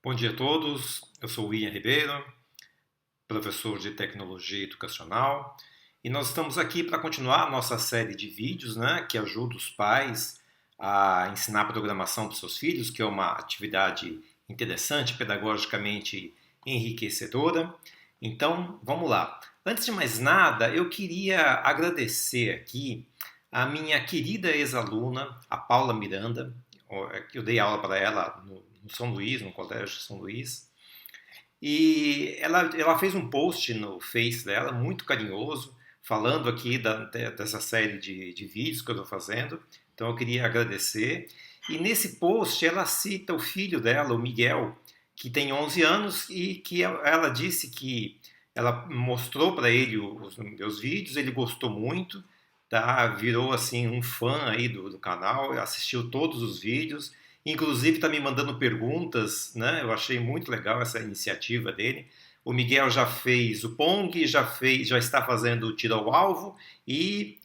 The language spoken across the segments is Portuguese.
Bom dia a todos, eu sou o William Ribeiro, professor de Tecnologia Educacional, e nós estamos aqui para continuar a nossa série de vídeos, que ajuda os pais a ensinar programação para os seus filhos, que é uma atividade interessante, pedagogicamente enriquecedora. Então, vamos lá. Antes de mais nada, eu queria agradecer aqui a minha querida ex-aluna, a Paula Miranda. Eu dei aula para ela no São Luís, no Colégio São Luís, e ela fez um post no Face dela, muito carinhoso, falando aqui dessa série de vídeos que eu estou fazendo. Então eu queria agradecer. E nesse post ela cita o filho dela, o Miguel, que tem 11 anos e que ela disse que ela mostrou para ele os meus vídeos, ele gostou muito, tá? Virou assim um fã aí do canal, assistiu todos os vídeos. Inclusive está me mandando perguntas, né? Eu achei muito legal essa iniciativa dele. O Miguel já fez o Pong, já está fazendo o tiro ao alvo e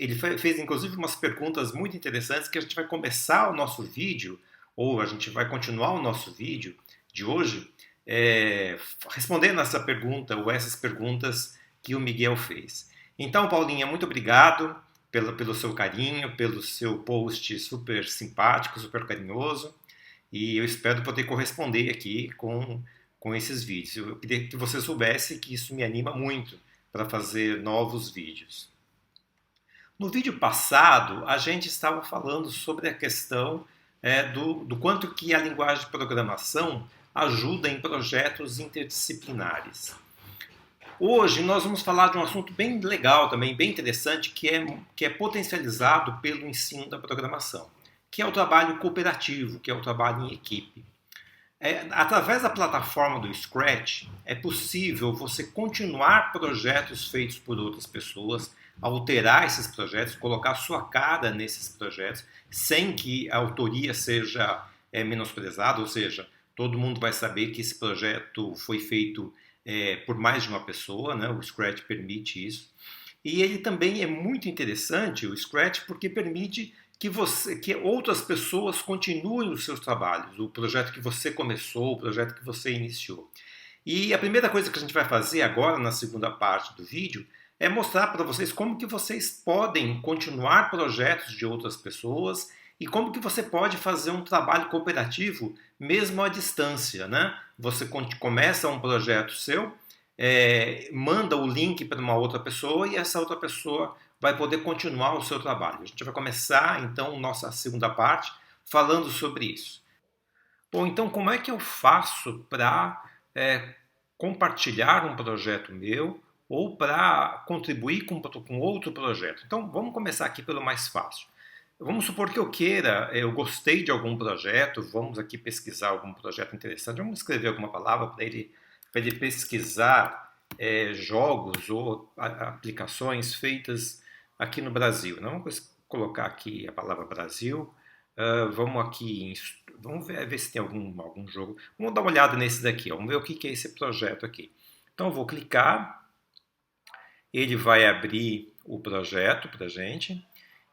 ele fez inclusive umas perguntas muito interessantes que a gente vai começar o nosso vídeo, ou a gente vai continuar o nosso vídeo de hoje, respondendo essa pergunta ou essas perguntas que o Miguel fez. Então, Paulinha, muito obrigado pelo seu carinho, pelo seu post super simpático, super carinhoso. E eu espero poder corresponder aqui com esses vídeos. Eu queria que você soubesse que isso me anima muito para fazer novos vídeos. No vídeo passado, a gente estava falando sobre a questão do quanto que a linguagem de programação ajuda em projetos interdisciplinares. Hoje nós vamos falar de um assunto bem legal também, bem interessante, que é potencializado pelo ensino da programação, que é o trabalho cooperativo, que é o trabalho em equipe. Através da plataforma do Scratch, é possível você continuar projetos feitos por outras pessoas, alterar esses projetos, colocar sua cara nesses projetos, sem que a autoria seja menosprezada, ou seja, todo mundo vai saber que esse projeto foi feito por mais de uma pessoa, né? O Scratch permite isso. E ele também é muito interessante, o Scratch, porque permite que outras pessoas continuem os seus trabalhos, o projeto que você começou, o projeto que você iniciou. E a primeira coisa que a gente vai fazer agora, na segunda parte do vídeo, é mostrar para vocês como que vocês podem continuar projetos de outras pessoas e como que você pode fazer um trabalho cooperativo mesmo à distância, né? Você começa um projeto seu, manda o link para uma outra pessoa e essa outra pessoa vai poder continuar o seu trabalho. A gente vai começar então nossa segunda parte falando sobre isso. Bom, então como é que eu faço para compartilhar um projeto meu ou para contribuir com outro projeto? Então vamos começar aqui pelo mais fácil. Vamos supor que eu gostei de algum projeto, vamos aqui pesquisar algum projeto interessante, vamos escrever alguma palavra para ele pesquisar jogos ou aplicações feitas aqui no Brasil. Não? Vamos colocar aqui a palavra Brasil, vamos ver se tem algum jogo. Vamos dar uma olhada nesse daqui, vamos ver o que é esse projeto aqui. Então eu vou clicar, ele vai abrir o projeto para a gente.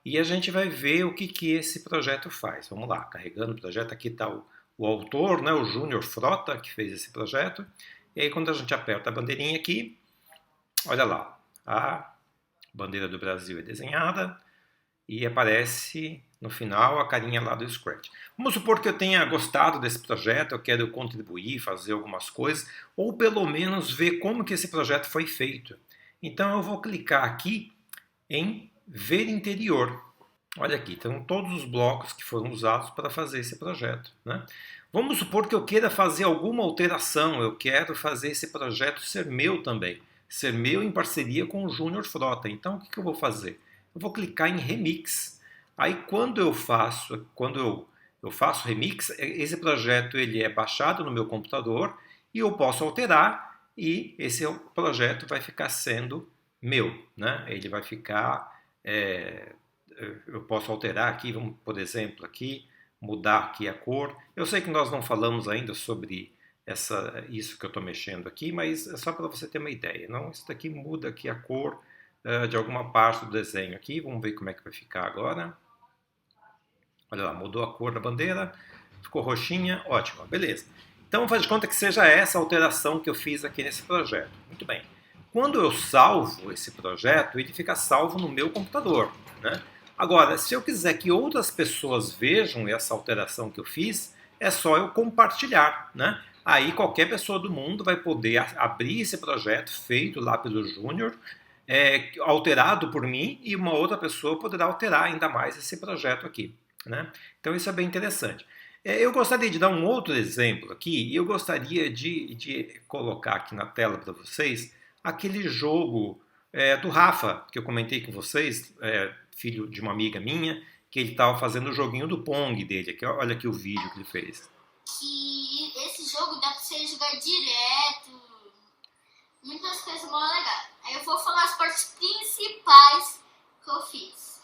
E a gente vai ver o que esse projeto faz. Vamos lá, carregando o projeto, aqui está o autor, né, o Júnior Frota, que fez esse projeto. E aí quando a gente aperta a bandeirinha aqui, olha lá, a bandeira do Brasil é desenhada e aparece no final a carinha lá do Scratch. Vamos supor que eu tenha gostado desse projeto, eu quero contribuir, fazer algumas coisas, ou pelo menos ver como que esse projeto foi feito. Então eu vou clicar aqui em Ver interior. Olha aqui, estão todos os blocos que foram usados para fazer esse projeto. Né? Vamos supor que eu queira fazer alguma alteração, eu quero fazer esse projeto ser meu também, ser meu em parceria com o Júnior Frota. Então o que eu vou fazer? Eu vou clicar em Remix. Aí quando eu faço Remix, esse projeto ele é baixado no meu computador e eu posso alterar e esse projeto vai ficar sendo meu. Né? Ele vai ficar eu posso alterar aqui, vamos, por exemplo, aqui, mudar aqui a cor. Eu sei que nós não falamos ainda sobre isso que eu estou mexendo aqui, mas é só para você ter uma ideia. Não, isso daqui muda aqui a cor de alguma parte do desenho aqui. Vamos ver como é que vai ficar agora. Olha lá, mudou a cor da bandeira, ficou roxinha, ótimo, beleza. Então, faz de conta que seja essa alteração que eu fiz aqui nesse projeto. Muito bem. Quando eu salvo esse projeto, ele fica salvo no meu computador, né? Agora, se eu quiser que outras pessoas vejam essa alteração que eu fiz, é só eu compartilhar, né? Aí qualquer pessoa do mundo vai poder abrir esse projeto feito lá pelo Júnior, alterado por mim, e uma outra pessoa poderá alterar ainda mais esse projeto aqui, né? Então isso é bem interessante. Eu gostaria de dar um outro exemplo aqui, e eu gostaria de colocar aqui na tela para vocês aquele jogo do Rafa, que eu comentei com vocês, filho de uma amiga minha, que ele estava fazendo o joguinho do Pong dele. Aqui, olha aqui o vídeo que ele fez. Que esse jogo dá pra você jogar direto, muitas coisas muito legais. Aí eu vou falar as partes principais que eu fiz.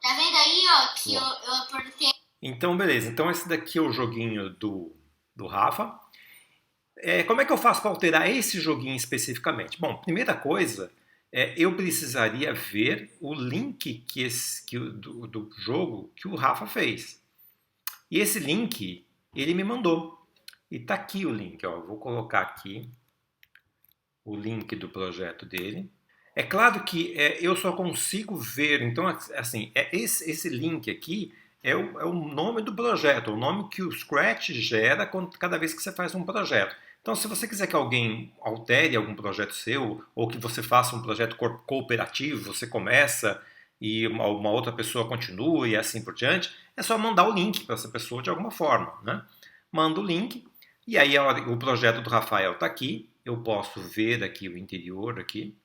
Tá vendo aí, ó, que eu apertei. Então, beleza. Então esse daqui é o joguinho do Rafa. Como é que eu faço para alterar esse joguinho especificamente? Bom, primeira coisa, eu precisaria ver o link do jogo que o Rafa fez. E esse link, ele me mandou. E tá aqui o link, ó. Vou colocar aqui o link do projeto dele. É claro que eu só consigo ver, então, assim, esse link aqui é o nome do projeto, o nome que o Scratch gera cada vez que você faz um projeto. Então, se você quiser que alguém altere algum projeto seu, ou que você faça um projeto cooperativo, você começa e uma outra pessoa continua e assim por diante, é só mandar o link para essa pessoa de alguma forma, né? Manda o link, e aí o projeto do Rafael está aqui, eu posso ver aqui o interior aqui,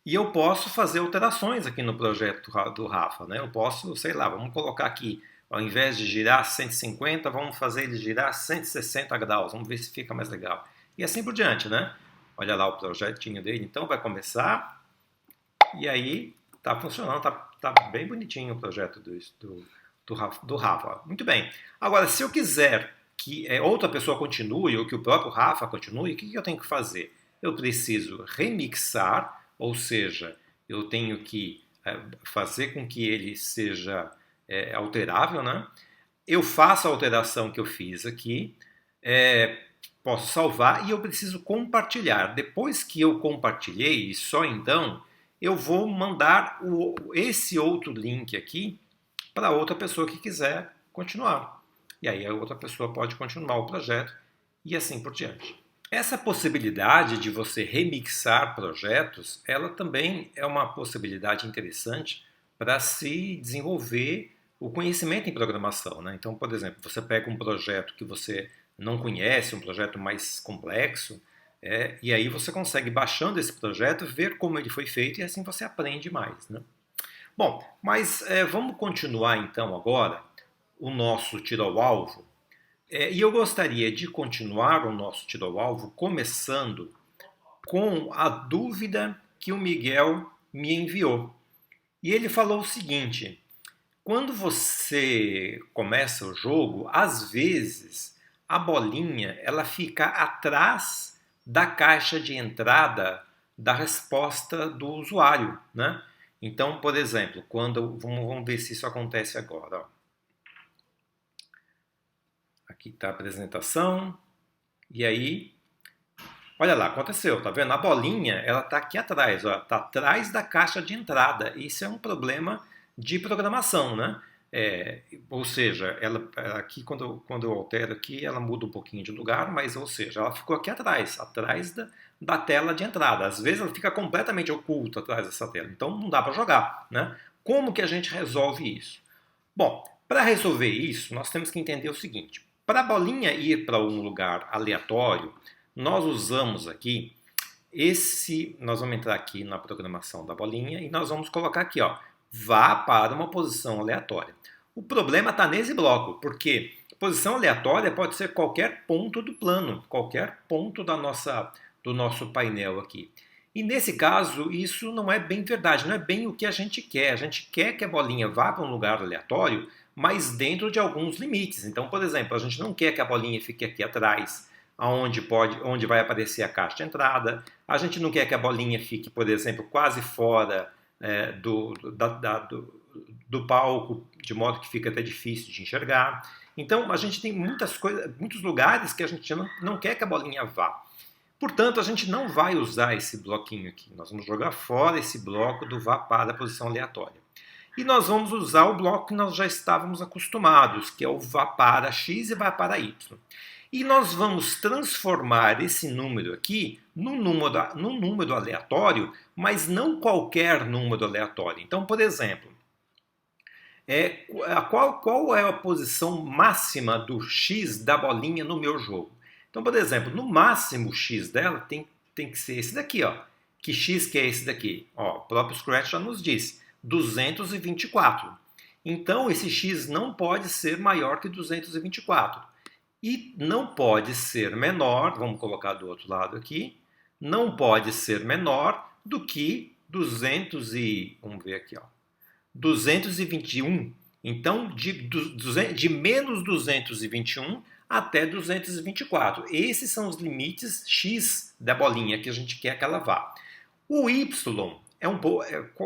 e eu posso fazer alterações aqui no projeto do Rafa, né? Eu posso, sei lá, vamos colocar aqui, ao invés de girar 150, vamos fazer ele girar 160 graus, vamos ver se fica mais legal. E assim por diante, né? Olha lá o projetinho dele, então vai começar, e aí tá funcionando, tá bem bonitinho o projeto do Rafa. Muito bem. Agora, se eu quiser que outra pessoa continue, ou que o próprio Rafa continue, o que eu tenho que fazer? Eu preciso remixar, ou seja, eu tenho que fazer com que ele seja alterável, né? Eu faço a alteração que eu fiz aqui, posso salvar e eu preciso compartilhar. Depois que eu compartilhei, só então eu vou mandar esse outro link aqui para outra pessoa que quiser continuar. E aí a outra pessoa pode continuar o projeto e assim por diante. Essa possibilidade de você remixar projetos, ela também é uma possibilidade interessante para se desenvolver o conhecimento em programação, né? Então, por exemplo, você pega um projeto que você não conhece, um projeto mais complexo, e aí você consegue, baixando esse projeto, ver como ele foi feito e assim você aprende mais, né? Bom, mas vamos continuar então agora o nosso tiro ao alvo. E eu gostaria de continuar o nosso tiro ao alvo começando com a dúvida que o Miguel me enviou. E ele falou o seguinte: quando você começa o jogo, às vezes a bolinha ela fica atrás da caixa de entrada da resposta do usuário, né? Então, por exemplo, vamos ver se isso acontece agora. Ó. Aqui está a apresentação. E aí, olha lá, aconteceu, tá vendo? A bolinha, ela está aqui atrás, ó, está atrás da caixa de entrada. Isso é um problema de programação, né? Ou seja, ela aqui quando eu altero aqui, ela muda um pouquinho de lugar, mas ou seja, ela ficou aqui atrás da tela de entrada. Às vezes ela fica completamente oculta atrás dessa tela, então não dá para jogar, né? Como que a gente resolve isso? Bom, para resolver isso, nós temos que entender o seguinte: para a bolinha ir para um lugar aleatório, nós usamos aqui nós vamos entrar aqui na programação da bolinha e nós vamos colocar aqui, ó, vá para uma posição aleatória. O problema está nesse bloco, porque posição aleatória pode ser qualquer ponto do plano, qualquer ponto do nosso painel aqui. E nesse caso, isso não é bem verdade, não é bem o que a gente quer. A gente quer que a bolinha vá para um lugar aleatório, mas dentro de alguns limites. Então, por exemplo, a gente não quer que a bolinha fique aqui atrás, onde vai aparecer a caixa de entrada. A gente não quer que a bolinha fique, por exemplo, quase fora do palco, de modo que fica até difícil de enxergar. Então, a gente tem muitos lugares que a gente não quer que a bolinha vá. Portanto, a gente não vai usar esse bloquinho aqui. Nós vamos jogar fora esse bloco do vá para a posição aleatória. E nós vamos usar o bloco que nós já estávamos acostumados, que é o vá para x e vá para y. E nós vamos transformar esse número aqui num número aleatório, mas não qualquer número aleatório. Então, por exemplo, qual é a posição máxima do x da bolinha no meu jogo? Então, por exemplo, no máximo x dela tem que ser esse daqui, ó. Que x que é esse daqui? Ó, o próprio Scratch já nos disse, 224. Então, esse x não pode ser maior que 224. E não pode ser menor, vamos colocar do outro lado aqui, não pode ser menor do que 221. Então, de menos 221 até 224. Esses são os limites x da bolinha que a gente quer que ela vá. O y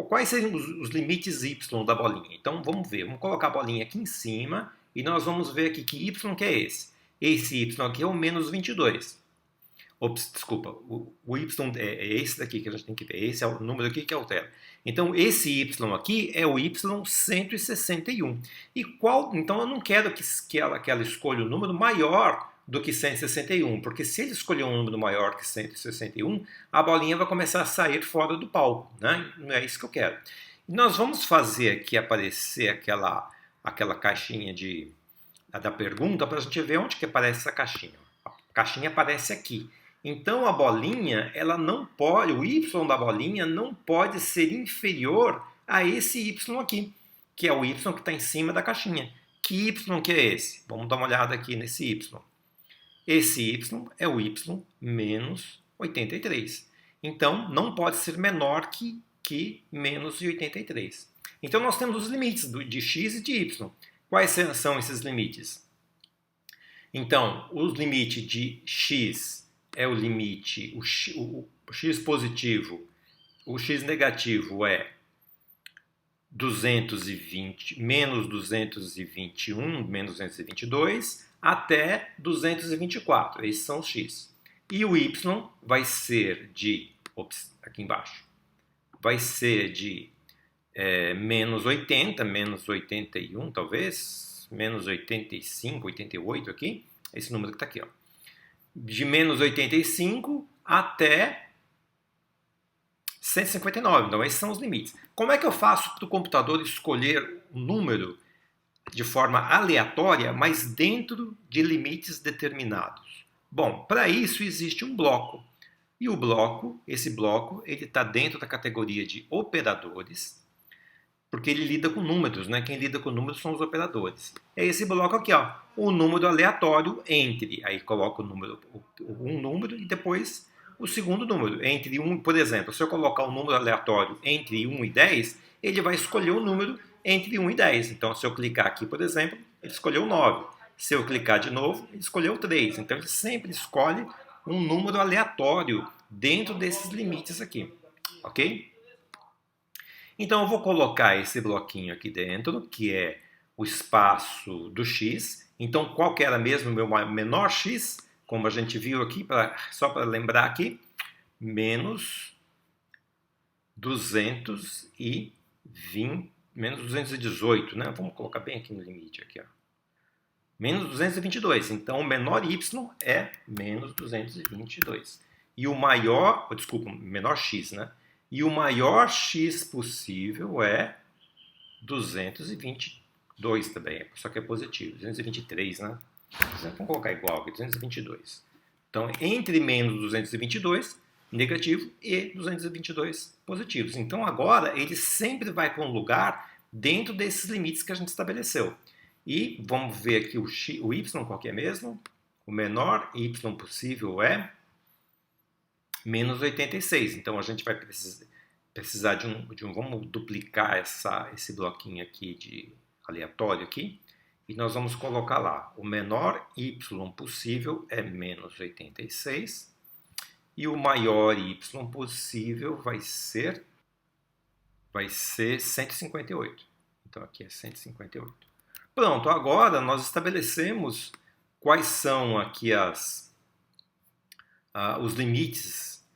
quais seriam os limites y da bolinha? Então, vamos ver. Vamos colocar a bolinha aqui em cima e nós vamos ver aqui que y que é esse. Esse y aqui é o menos 22. Ops, desculpa. O y é esse daqui que a gente tem que ver. Esse é o número aqui que altera. Então, esse y aqui é o y 161. Então, eu não quero que ela escolha um número maior do que 161, porque se ele escolher um número maior que 161, a bolinha vai começar a sair fora do palco, né? Não é isso que eu quero. E nós vamos fazer aqui aparecer aquela caixinha da pergunta para a gente ver onde que aparece essa caixinha. A caixinha aparece aqui. Então a bolinha, o y da bolinha não pode ser inferior a esse y aqui, que é o y que está em cima da caixinha. Que y que é esse? Vamos dar uma olhada aqui nesse y. Esse y é o y menos 83. Então não pode ser menor que menos 83. Então nós temos os limites de x e de y. Quais são esses limites? Então, o limite de x é o limite, o x positivo, o x negativo é 220, menos 221, menos 222, até 224. Esses são os x. E o y vai ser aqui embaixo, vai ser de menos 80, menos 81 talvez, menos 85, 88 aqui, esse número que está aqui, ó. De menos 85 até 159. Então, esses são os limites. Como é que eu faço para o computador escolher um número de forma aleatória, mas dentro de limites determinados? Bom, para isso existe um bloco. E esse bloco, ele está dentro da categoria de operadores, porque ele lida com números, né? Quem lida com números são os operadores. É esse bloco aqui, ó, o número aleatório entre, aí coloca um número e depois o segundo número. Por exemplo, se eu colocar um número aleatório entre 1 e 10, ele vai escolher o número entre 1 e 10. Então, se eu clicar aqui, por exemplo, ele escolheu 9. Se eu clicar de novo, ele escolheu 3. Então, ele sempre escolhe um número aleatório dentro desses limites aqui, ok? Então, eu vou colocar esse bloquinho aqui dentro, que é o espaço do x. Então, qual que era mesmo o meu menor x? Como a gente viu aqui, só para lembrar aqui, menos 218, né? Vamos colocar bem aqui no limite, aqui, ó. Menos 222. Então, o menor y é menos 222. E o menor x, né? E o maior x possível é 222 também, só que é positivo, 223, né? Vamos colocar igual aqui, 222. Então, entre menos 222, negativo, e 222 positivos. Então, agora, ele sempre vai para um lugar dentro desses limites que a gente estabeleceu. E vamos ver aqui o y, qual que é mesmo? O menor y possível é menos 86. Então, a gente vai precisar de um vamos duplicar esse bloquinho aqui de aleatório aqui. E nós vamos colocar lá, o menor y possível é menos 86. E o maior y possível vai ser 158. Então, aqui é 158. Pronto, agora nós estabelecemos quais são aqui os limites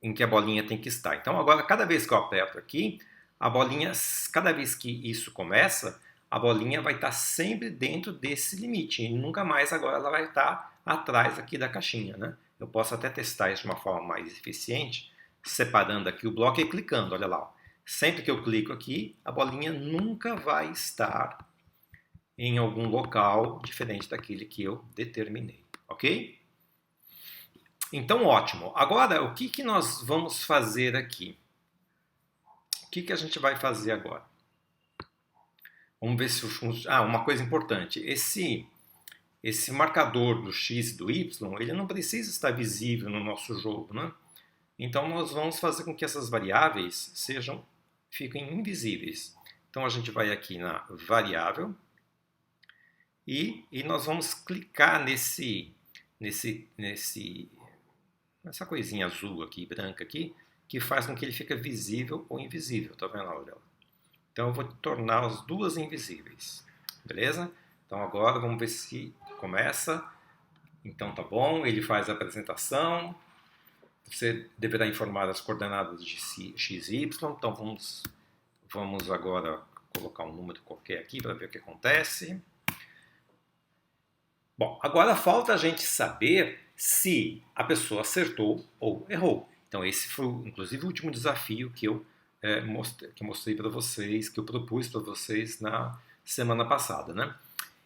em que a bolinha tem que estar. Então agora, cada vez que eu aperto aqui, a bolinha, cada vez que isso começa, a bolinha vai estar sempre dentro desse limite e nunca mais agora ela vai estar atrás aqui da caixinha, né? Eu posso até testar isso de uma forma mais eficiente, separando aqui o bloco e clicando, olha lá. Ó. Sempre que eu clico aqui, a bolinha nunca vai estar em algum local diferente daquele que eu determinei, ok? Então, ótimo. Agora, o que nós vamos fazer aqui? O que a gente vai fazer agora? Vamos ver se uma coisa importante. Esse marcador do x e do y, ele não precisa estar visível no nosso jogo, né? Então, nós vamos fazer com que essas variáveis fiquem invisíveis. Então, a gente vai aqui na variável e nós vamos clicar nessa coisinha azul aqui, branca aqui, que faz com que ele fique visível ou invisível, tá vendo? Olha lá. Então eu vou tornar as duas invisíveis, beleza? Então agora vamos ver se começa. Então tá bom, ele faz a apresentação. Você deverá informar as coordenadas de x e y. Então vamos agora colocar um número qualquer aqui para ver o que acontece. Bom, agora falta a gente saber se a pessoa acertou ou errou. Então esse foi, inclusive, o último desafio que eu mostrei para vocês, que eu propus para vocês na semana passada, né?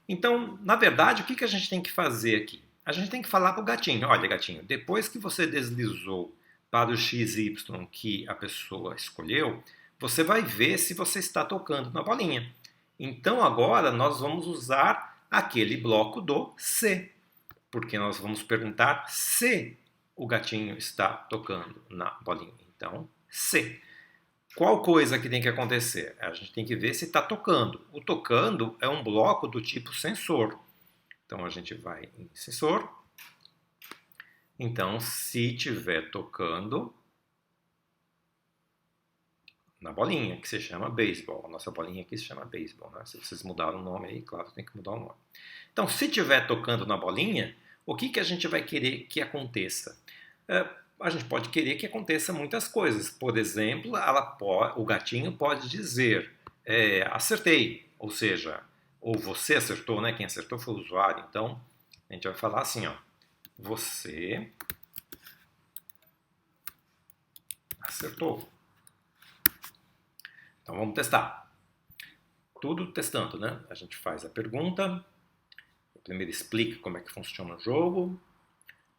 Então, na verdade, o que a gente tem que fazer aqui? A gente tem que falar para o gatinho, olha gatinho, depois que você deslizou para o x e y que a pessoa escolheu, você vai ver se você está tocando na bolinha. Então agora nós vamos usar aquele bloco do se, porque nós vamos perguntar se o gatinho está tocando na bolinha. Então, se. Qual coisa que tem que acontecer? A gente tem que ver se está tocando. O tocando é um bloco do tipo sensor. Então a gente vai em sensor. Então, se estiver tocando na bolinha, que se chama beisebol. A nossa bolinha aqui se chama beisebol, né? Se vocês mudaram o nome aí, claro, tem que mudar o nome. Então, se estiver tocando na bolinha, o que a gente vai querer que aconteça? A gente pode querer que aconteça muitas coisas. Por exemplo, o gatinho pode dizer, acertei, ou seja, ou você acertou, né? Quem acertou foi o usuário. Então, a gente vai falar assim, ó, você acertou. Então vamos testar. Tudo testando, né? A gente faz a pergunta, primeiro explica como é que funciona o jogo,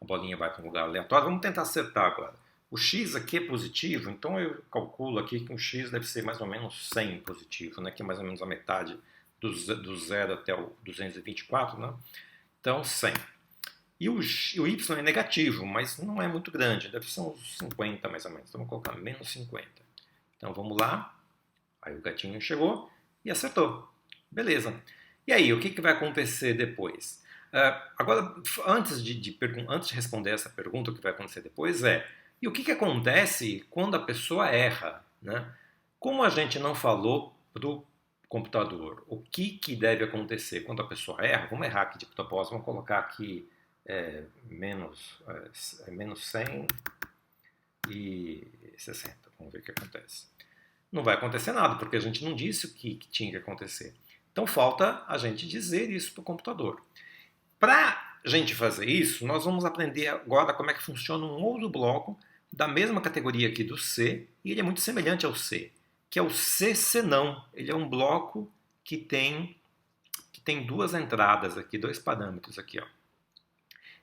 a bolinha vai para um lugar aleatório. Vamos tentar acertar agora. O x aqui é positivo, então eu calculo aqui que o x deve ser mais ou menos 100 positivo, né? Que é mais ou menos a metade do 0 até o 224, né? Então 100. E o y é negativo, mas não é muito grande, deve ser uns 50 mais ou menos. Então vamos colocar menos 50. Então vamos lá. Aí o gatinho chegou e acertou. Beleza. E aí, o que vai acontecer depois? Agora, antes de responder essa pergunta, o que vai acontecer depois e o que acontece quando a pessoa erra? Né? Como a gente não falou para o computador o que deve acontecer quando a pessoa erra, vamos errar aqui de propósito, vamos colocar aqui menos 100 e 60. Vamos ver o que acontece. Não vai acontecer nada, porque a gente não disse o que tinha que acontecer. Então falta a gente dizer isso para o computador. Para a gente fazer isso, nós vamos aprender agora como é que funciona um outro bloco da mesma categoria aqui do C, e ele é muito semelhante ao C, que é o C senão. Ele é um bloco que tem duas entradas aqui, dois parâmetros aqui, ó.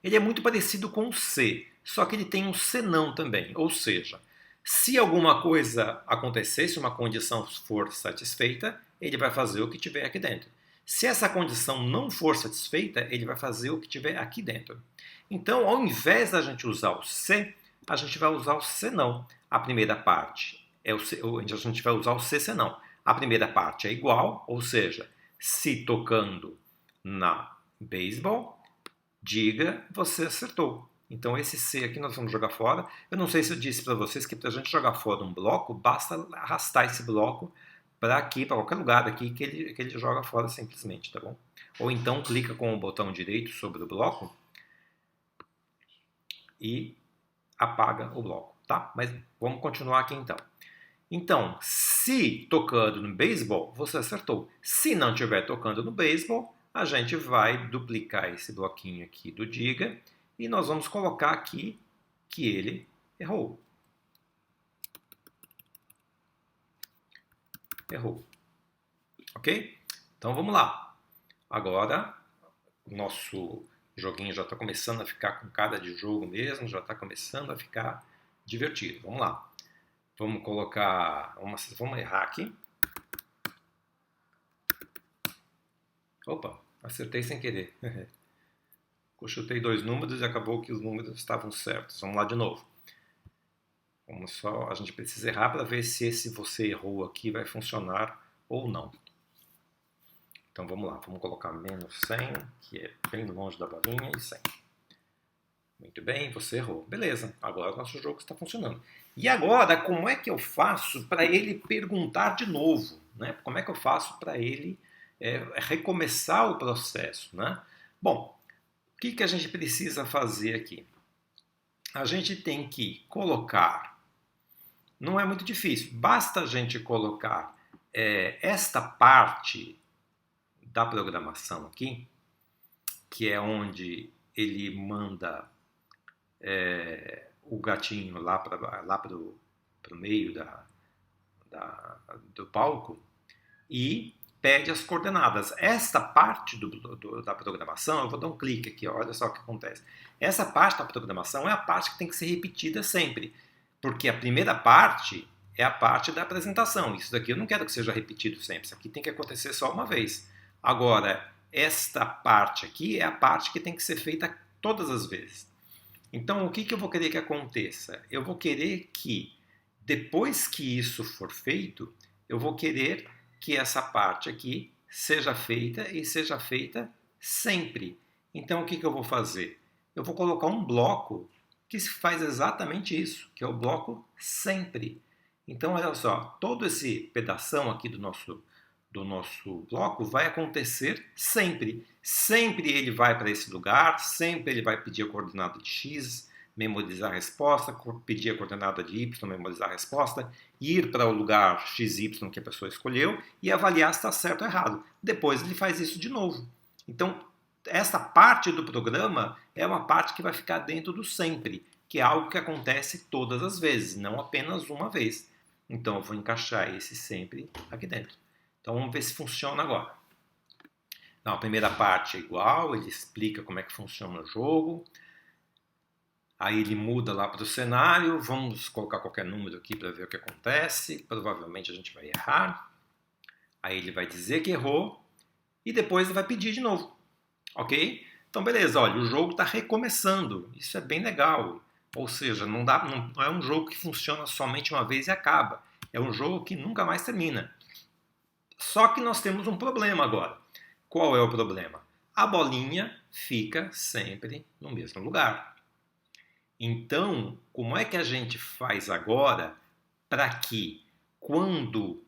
Ele é muito parecido com o C, só que ele tem um senão também, ou seja, se alguma coisa acontecer, se uma condição for satisfeita, ele vai fazer o que tiver aqui dentro. Se essa condição não for satisfeita, ele vai fazer o que tiver aqui dentro. Então, ao invés da gente usar o se, a gente vai usar o senão. A primeira parte a gente vai usar o se senão. A primeira parte é igual, ou seja, se tocando na beisebol, diga você acertou. Então esse C aqui nós vamos jogar fora. Eu não sei se eu disse para vocês que para a gente jogar fora um bloco, basta arrastar esse bloco para aqui, para qualquer lugar aqui que ele joga fora simplesmente, tá bom? Ou então clica com o botão direito sobre o bloco e apaga o bloco, tá? Mas vamos continuar aqui então. Então, se tocando no beisebol, você acertou. Se não estiver tocando no beisebol, a gente vai duplicar esse bloquinho aqui do diga e nós vamos colocar aqui que ele errou. Errou. Ok? Então vamos lá. Agora, o nosso joguinho já está começando a ficar com cara de jogo mesmo, já está começando a ficar divertido. Vamos lá. Vamos colocar, vamos errar aqui. Opa, acertei sem querer. Eu chutei 2 números e acabou que os números estavam certos. Vamos lá de novo. A gente precisa errar para ver se esse você errou aqui vai funcionar ou não. Então vamos lá, vamos colocar menos 100, que é bem longe da bolinha, e 100. Muito bem, você errou. Beleza, agora o nosso jogo está funcionando. E agora, como é que eu faço para ele perguntar de novo? Né? Como é que eu faço para ele recomeçar o processo? Né? Bom, o que a gente precisa fazer aqui? A gente tem que colocar, não é muito difícil, basta a gente colocar esta parte da programação aqui, que é onde ele manda o gatinho lá para o meio do palco e pede as coordenadas. Esta parte da programação, eu vou dar um clique aqui, olha só o que acontece. Essa parte da programação é a parte que tem que ser repetida sempre, porque a primeira parte é a parte da apresentação. Isso daqui eu não quero que seja repetido sempre, isso aqui tem que acontecer só uma vez. Agora, esta parte aqui é a parte que tem que ser feita todas as vezes. Então, o que eu vou querer que aconteça? Eu vou querer que, depois que isso for feito, eu vou querer que essa parte aqui seja feita e seja feita sempre. Então, o que eu vou fazer? Eu vou colocar um bloco que faz exatamente isso, que é o bloco sempre. Então, olha só, todo esse pedação aqui do nosso bloco vai acontecer sempre. Sempre ele vai para esse lugar, sempre ele vai pedir a coordenada de x, memorizar a resposta, pedir a coordenada de y, memorizar a resposta, ir para o lugar xy que a pessoa escolheu e avaliar se está certo ou errado. Depois ele faz isso de novo. Então, essa parte do programa é uma parte que vai ficar dentro do sempre, que é algo que acontece todas as vezes, não apenas uma vez. Então, eu vou encaixar esse sempre aqui dentro. Então vamos ver se funciona agora. Então, a primeira parte é igual, ele explica como é que funciona o jogo. Aí ele muda lá para o cenário, vamos colocar qualquer número aqui para ver o que acontece. Provavelmente a gente vai errar. Aí ele vai dizer que errou e depois ele vai pedir de novo. Ok? Então beleza, olha, o jogo está recomeçando. Isso é bem legal. Ou seja, não é um jogo que funciona somente uma vez e acaba. É um jogo que nunca mais termina. Só que nós temos um problema agora. Qual é o problema? A bolinha fica sempre no mesmo lugar. Então, como é que a gente faz agora para que, quando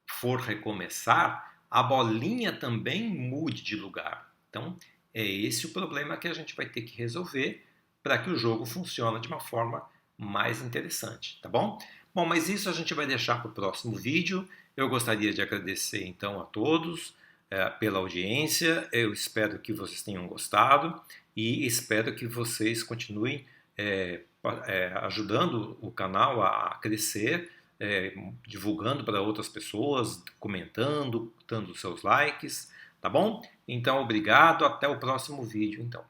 for recomeçar, a bolinha também mude de lugar? Então, é esse o problema que a gente vai ter que resolver para que o jogo funcione de uma forma mais interessante, tá bom? Bom, mas isso a gente vai deixar para o próximo vídeo. Eu gostaria de agradecer então a todos pela audiência. Eu espero que vocês tenham gostado e espero que vocês continuem ajudando o canal a crescer, divulgando para outras pessoas, comentando, dando seus likes, tá bom? Então, obrigado, até o próximo vídeo então.